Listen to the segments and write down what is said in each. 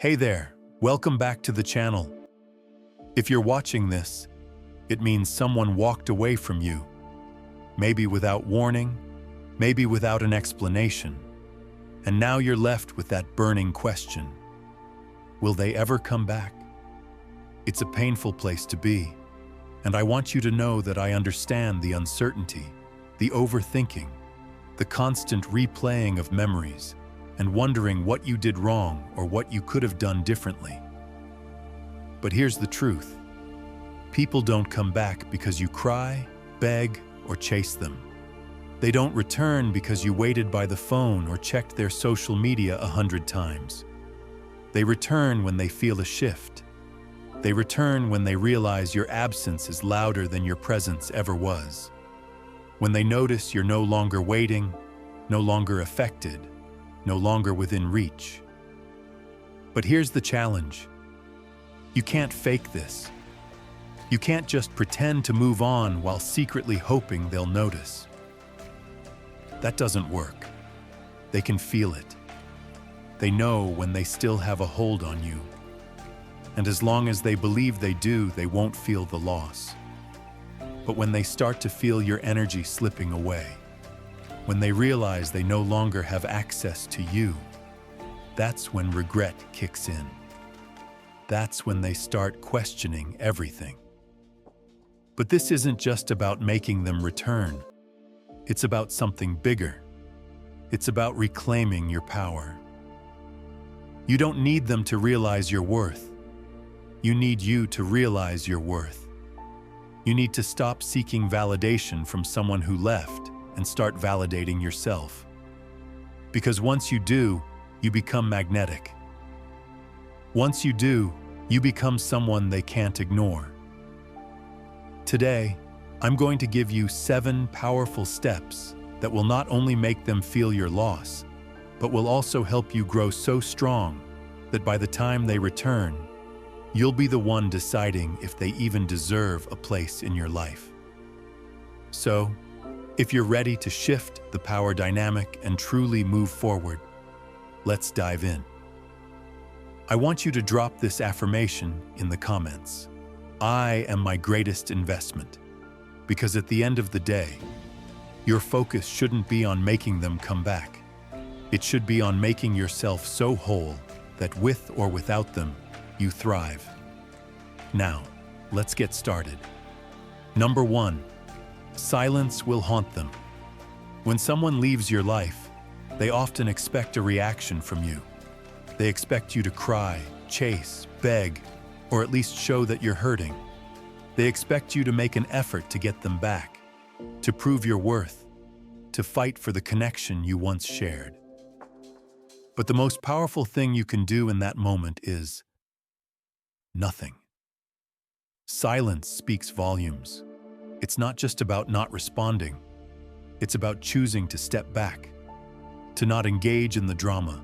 Hey there, welcome back to the channel. If you're watching this, it means someone walked away from you. Maybe without warning, maybe without an explanation. And now you're left with that burning question. Will they ever come back? It's a painful place to be, and I want you to know that I understand the uncertainty, the overthinking, the constant replaying of memories, and wondering what you did wrong or what you could have done differently. But here's the truth. People don't come back because you cry, beg, or chase them. They don't return because you waited by the phone or checked their social media 100 times. They return when they feel a shift. They return when they realize your absence is louder than your presence ever was. When they notice you're no longer waiting, no longer affected, no longer within reach. But here's the challenge. You can't fake this. You can't just pretend to move on while secretly hoping they'll notice. That doesn't work. They can feel it. They know when they still have a hold on you. And as long as they believe they do, they won't feel the loss. But when they start to feel your energy slipping away, when they realize they no longer have access to you, that's when regret kicks in. That's when they start questioning everything. But this isn't just about making them return. It's about something bigger. It's about reclaiming your power. You don't need them to realize your worth. You need you to realize your worth. You need to stop seeking validation from someone who left and start validating yourself. Because once you do, you become magnetic. Once you do, you become someone they can't ignore. Today, I'm going to give you 7 powerful steps that will not only make them feel your loss, but will also help you grow so strong that by the time they return, you'll be the one deciding if they even deserve a place in your life. So, if you're ready to shift the power dynamic and truly move forward, let's dive in. I want you to drop this affirmation in the comments. I am my greatest investment. Because at the end of the day, your focus shouldn't be on making them come back. It should be on making yourself so whole that with or without them, you thrive. Now, let's get started. Number 1. Silence will haunt them. When someone leaves your life, they often expect a reaction from you. They expect you to cry, chase, beg, or at least show that you're hurting. They expect you to make an effort to get them back, to prove your worth, to fight for the connection you once shared. But the most powerful thing you can do in that moment is nothing. Silence speaks volumes. It's not just about not responding. It's about choosing to step back, to not engage in the drama,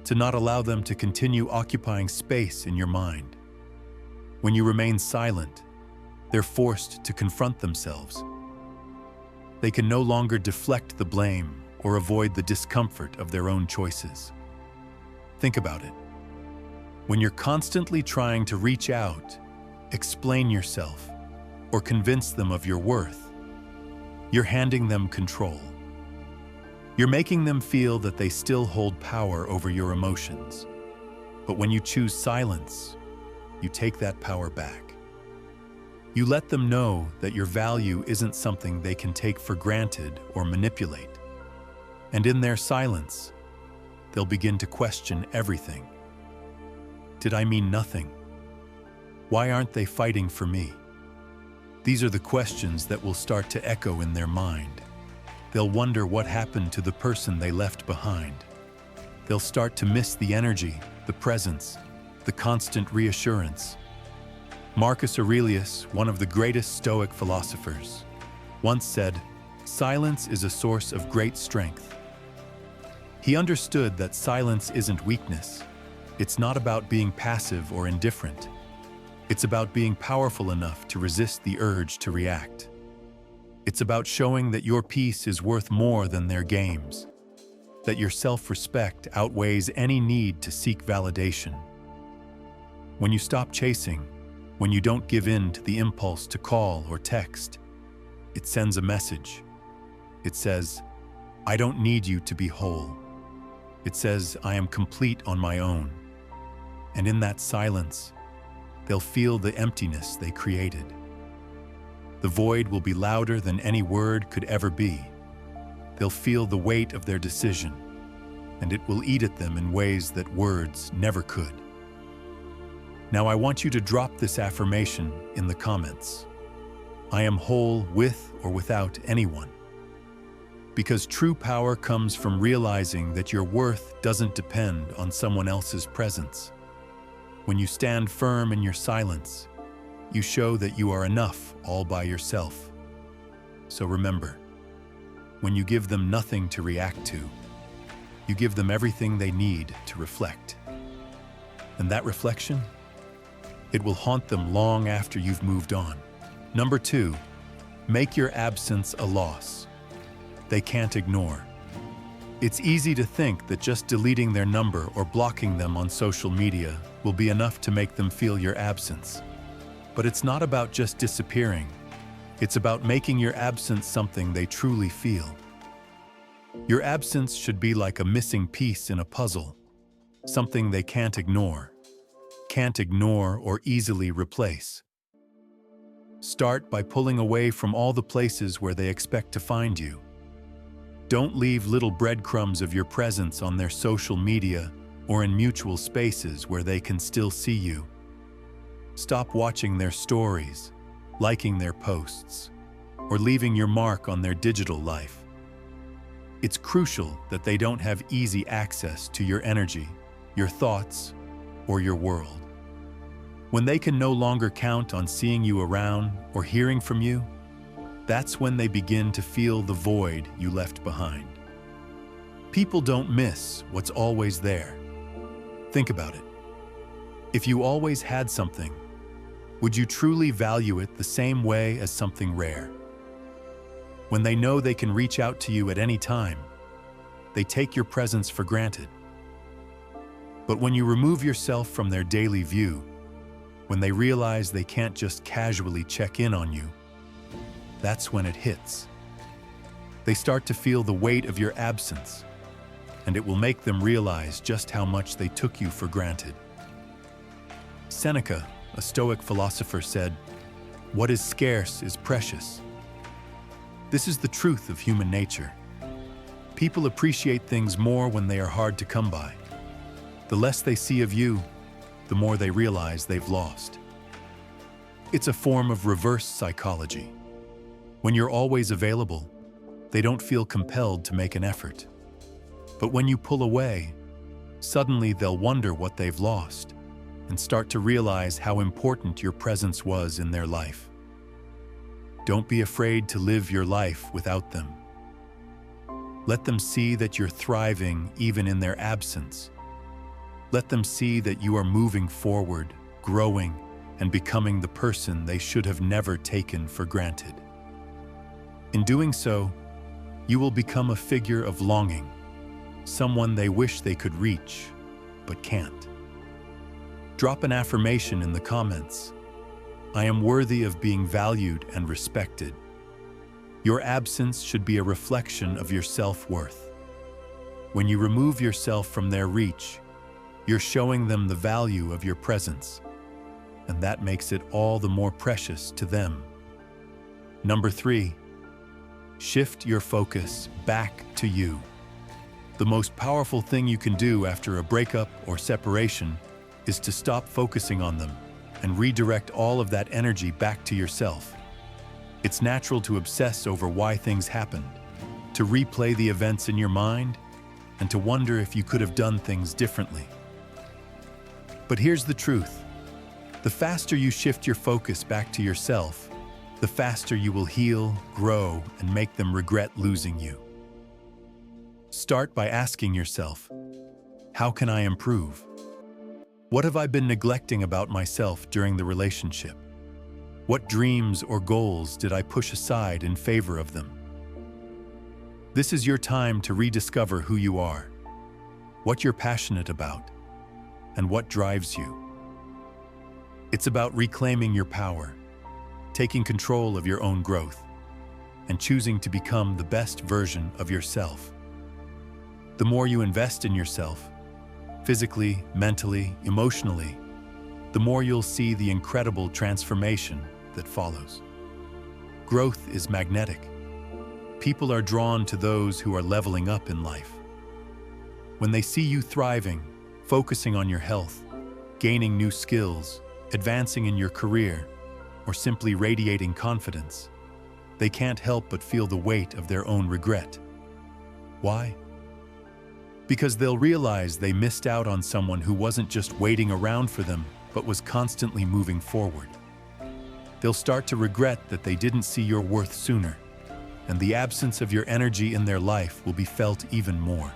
to not allow them to continue occupying space in your mind. When you remain silent, they're forced to confront themselves. They can no longer deflect the blame or avoid the discomfort of their own choices. Think about it. When you're constantly trying to reach out, explain yourself, or convince them of your worth, you're handing them control. You're making them feel that they still hold power over your emotions. But when you choose silence, you take that power back. You let them know that your value isn't something they can take for granted or manipulate. And in their silence, they'll begin to question everything. Did I mean nothing? Why aren't they fighting for me? These are the questions that will start to echo in their mind. They'll wonder what happened to the person they left behind. They'll start to miss the energy, the presence, the constant reassurance. Marcus Aurelius, one of the greatest Stoic philosophers, once said, "Silence is a source of great strength." He understood that silence isn't weakness. It's not about being passive or indifferent. It's about being powerful enough to resist the urge to react. It's about showing that your peace is worth more than their games, that your self-respect outweighs any need to seek validation. When you stop chasing, when you don't give in to the impulse to call or text, it sends a message. It says, I don't need you to be whole. It says, I am complete on my own. And in that silence, they'll feel the emptiness they created. The void will be louder than any word could ever be. They'll feel the weight of their decision, and it will eat at them in ways that words never could. Now I want you to drop this affirmation in the comments. I am whole with or without anyone. Because true power comes from realizing that your worth doesn't depend on someone else's presence. When you stand firm in your silence, you show that you are enough all by yourself. So remember, when you give them nothing to react to, you give them everything they need to reflect. And that reflection, it will haunt them long after you've moved on. Number 2, make your absence a loss they can't ignore. It's easy to think that just deleting their number or blocking them on social media will be enough to make them feel your absence. But it's not about just disappearing. It's about making your absence something they truly feel. Your absence should be like a missing piece in a puzzle, something they can't ignore or easily replace. Start by pulling away from all the places where they expect to find you. Don't leave little breadcrumbs of your presence on their social media or in mutual spaces where they can still see you. Stop watching their stories, liking their posts, or leaving your mark on their digital life. It's crucial that they don't have easy access to your energy, your thoughts, or your world. When they can no longer count on seeing you around or hearing from you, that's when they begin to feel the void you left behind. People don't miss what's always there. Think about it. If you always had something, would you truly value it the same way as something rare? When they know they can reach out to you at any time, they take your presence for granted. But when you remove yourself from their daily view, when they realize they can't just casually check in on you, that's when it hits. They start to feel the weight of your absence, and it will make them realize just how much they took you for granted. Seneca, a Stoic philosopher, said, "What is scarce is precious." This is the truth of human nature. People appreciate things more when they are hard to come by. The less they see of you, the more they realize they've lost. It's a form of reverse psychology. When you're always available, they don't feel compelled to make an effort. But when you pull away, suddenly they'll wonder what they've lost and start to realize how important your presence was in their life. Don't be afraid to live your life without them. Let them see that you're thriving even in their absence. Let them see that you are moving forward, growing, and becoming the person they should have never taken for granted. In doing so, you will become a figure of longing, someone they wish they could reach, but can't. Drop an affirmation in the comments. I am worthy of being valued and respected. Your absence should be a reflection of your self-worth. When you remove yourself from their reach, you're showing them the value of your presence, and that makes it all the more precious to them. Number 3, shift your focus back to you. The most powerful thing you can do after a breakup or separation is to stop focusing on them and redirect all of that energy back to yourself. It's natural to obsess over why things happened, to replay the events in your mind, and to wonder if you could have done things differently. But here's the truth. The faster you shift your focus back to yourself, the faster you will heal, grow, and make them regret losing you. Start by asking yourself, how can I improve? What have I been neglecting about myself during the relationship? What dreams or goals did I push aside in favor of them? This is your time to rediscover who you are, what you're passionate about, and what drives you. It's about reclaiming your power, taking control of your own growth, and choosing to become the best version of yourself. The more you invest in yourself, physically, mentally, emotionally, the more you'll see the incredible transformation that follows. Growth is magnetic. People are drawn to those who are leveling up in life. When they see you thriving, focusing on your health, gaining new skills, advancing in your career, or simply radiating confidence, they can't help but feel the weight of their own regret. Why? Because they'll realize they missed out on someone who wasn't just waiting around for them, but was constantly moving forward. They'll start to regret that they didn't see your worth sooner, and the absence of your energy in their life will be felt even more.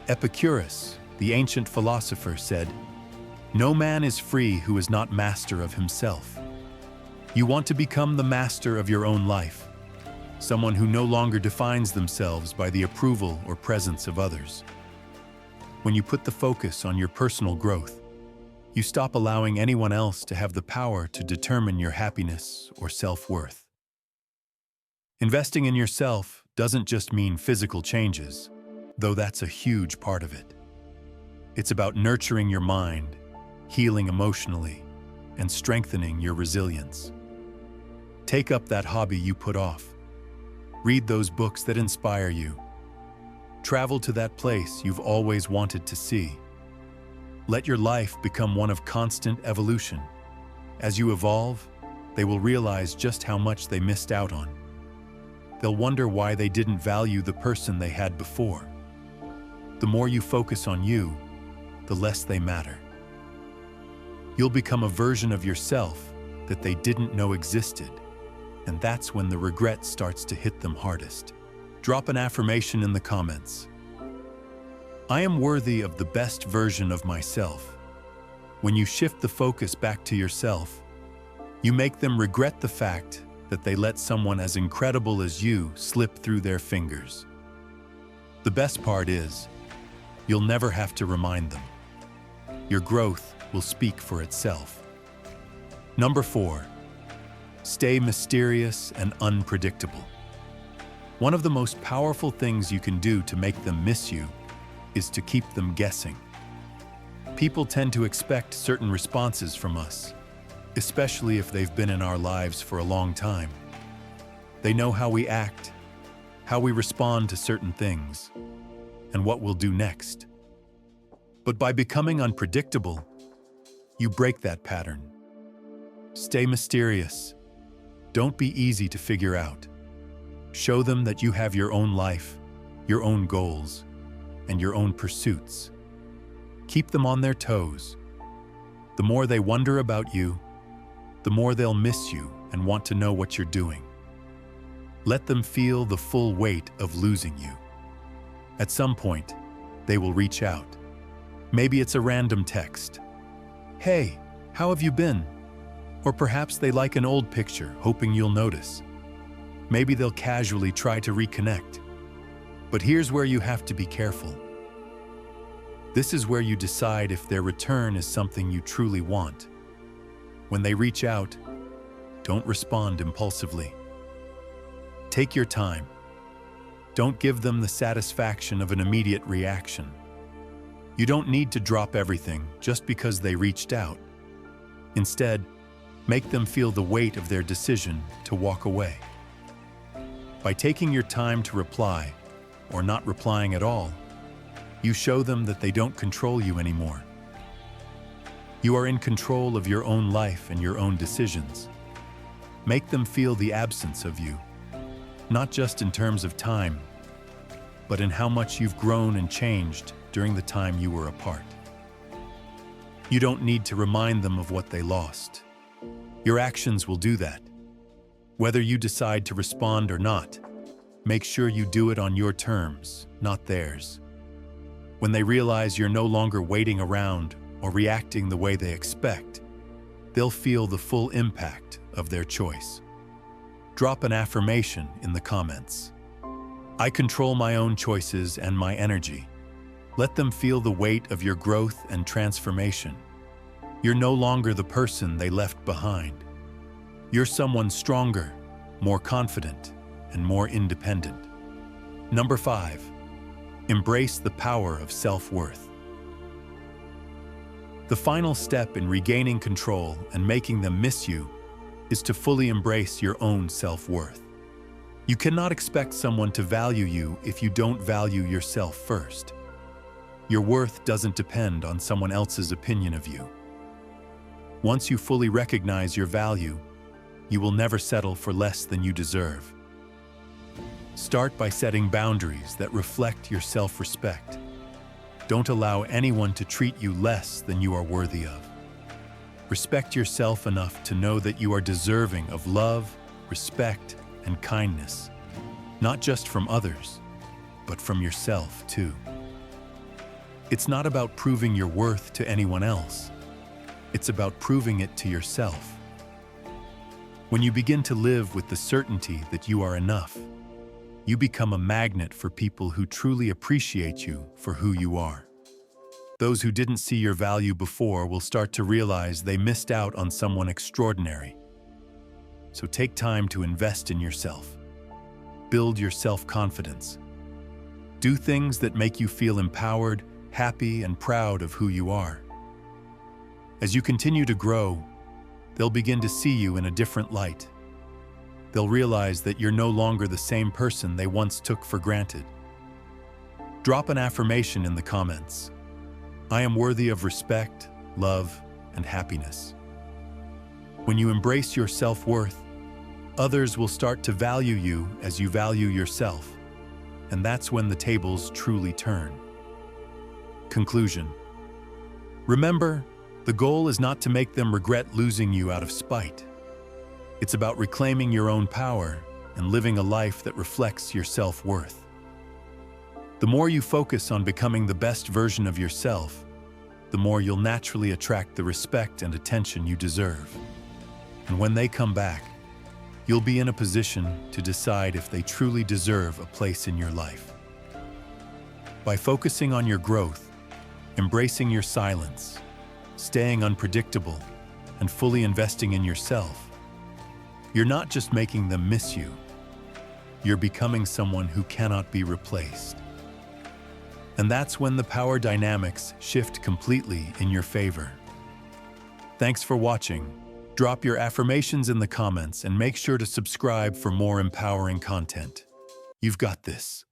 Epicurus, the ancient philosopher, said, "No man is free who is not master of himself." You want to become the master of your own life, someone who no longer defines themselves by the approval or presence of others. When you put the focus on your personal growth, you stop allowing anyone else to have the power to determine your happiness or self-worth. Investing in yourself doesn't just mean physical changes, though that's a huge part of it. It's about nurturing your mind, healing emotionally, and strengthening your resilience. Take up that hobby you put off. Read those books that inspire you. Travel to that place you've always wanted to see. Let your life become one of constant evolution. As you evolve, they will realize just how much they missed out on. They'll wonder why they didn't value the person they had before. The more you focus on you, the less they matter. You'll become a version of yourself that they didn't know existed, and that's when the regret starts to hit them hardest. Drop an affirmation in the comments. I am worthy of the best version of myself. When you shift the focus back to yourself, you make them regret the fact that they let someone as incredible as you slip through their fingers. The best part is, you'll never have to remind them. Your growth will speak for itself. Number 4, stay mysterious and unpredictable. One of the most powerful things you can do to make them miss you is to keep them guessing. People tend to expect certain responses from us, especially if they've been in our lives for a long time. They know how we act, how we respond to certain things, and what we'll do next. But by becoming unpredictable, you break that pattern. Stay mysterious. Don't be easy to figure out. Show them that you have your own life, your own goals, and your own pursuits. Keep them on their toes. The more they wonder about you, the more they'll miss you and want to know what you're doing. Let them feel the full weight of losing you. At some point, they will reach out. Maybe it's a random text. "Hey, how have you been?" Or perhaps they like an old picture, hoping you'll notice. Maybe they'll casually try to reconnect. But here's where you have to be careful. This is where you decide if their return is something you truly want. When they reach out, don't respond impulsively. Take your time. Don't give them the satisfaction of an immediate reaction. You don't need to drop everything just because they reached out. Instead, make them feel the weight of their decision to walk away. By taking your time to reply, or not replying at all, you show them that they don't control you anymore. You are in control of your own life and your own decisions. Make them feel the absence of you, not just in terms of time, but in how much you've grown and changed during the time you were apart. You don't need to remind them of what they lost. Your actions will do that. Whether you decide to respond or not, make sure you do it on your terms, not theirs. When they realize you're no longer waiting around or reacting the way they expect, they'll feel the full impact of their choice. Drop an affirmation in the comments. I control my own choices and my energy. Let them feel the weight of your growth and transformation. You're no longer the person they left behind. You're someone stronger, more confident, and more independent. Number 5. Embrace the power of self-worth. The final step in regaining control and making them miss you is to fully embrace your own self-worth. You cannot expect someone to value you if you don't value yourself first. Your worth doesn't depend on someone else's opinion of you. Once you fully recognize your value, you will never settle for less than you deserve. Start by setting boundaries that reflect your self-respect. Don't allow anyone to treat you less than you are worthy of. Respect yourself enough to know that you are deserving of love, respect, and kindness, not just from others, but from yourself too. It's not about proving your worth to anyone else. It's about proving it to yourself. When you begin to live with the certainty that you are enough, you become a magnet for people who truly appreciate you for who you are. Those who didn't see your value before will start to realize they missed out on someone extraordinary. So take time to invest in yourself. Build your self-confidence. Do things that make you feel empowered, happy, and proud of who you are. As you continue to grow, they'll begin to see you in a different light. They'll realize that you're no longer the same person they once took for granted. Drop an affirmation in the comments. I am worthy of respect, love, and happiness. When you embrace your self-worth, others will start to value you as you value yourself, and that's when the tables truly turn. Conclusion. Remember, the goal is not to make them regret losing you out of spite. It's about reclaiming your own power and living a life that reflects your self-worth. The more you focus on becoming the best version of yourself, the more you'll naturally attract the respect and attention you deserve. And when they come back, you'll be in a position to decide if they truly deserve a place in your life. By focusing on your growth, embracing your silence, staying unpredictable, and fully investing in yourself, you're not just making them miss you, you're becoming someone who cannot be replaced. And that's when the power dynamics shift completely in your favor. Thanks for watching. Drop your affirmations in the comments and make sure to subscribe for more empowering content. You've got this.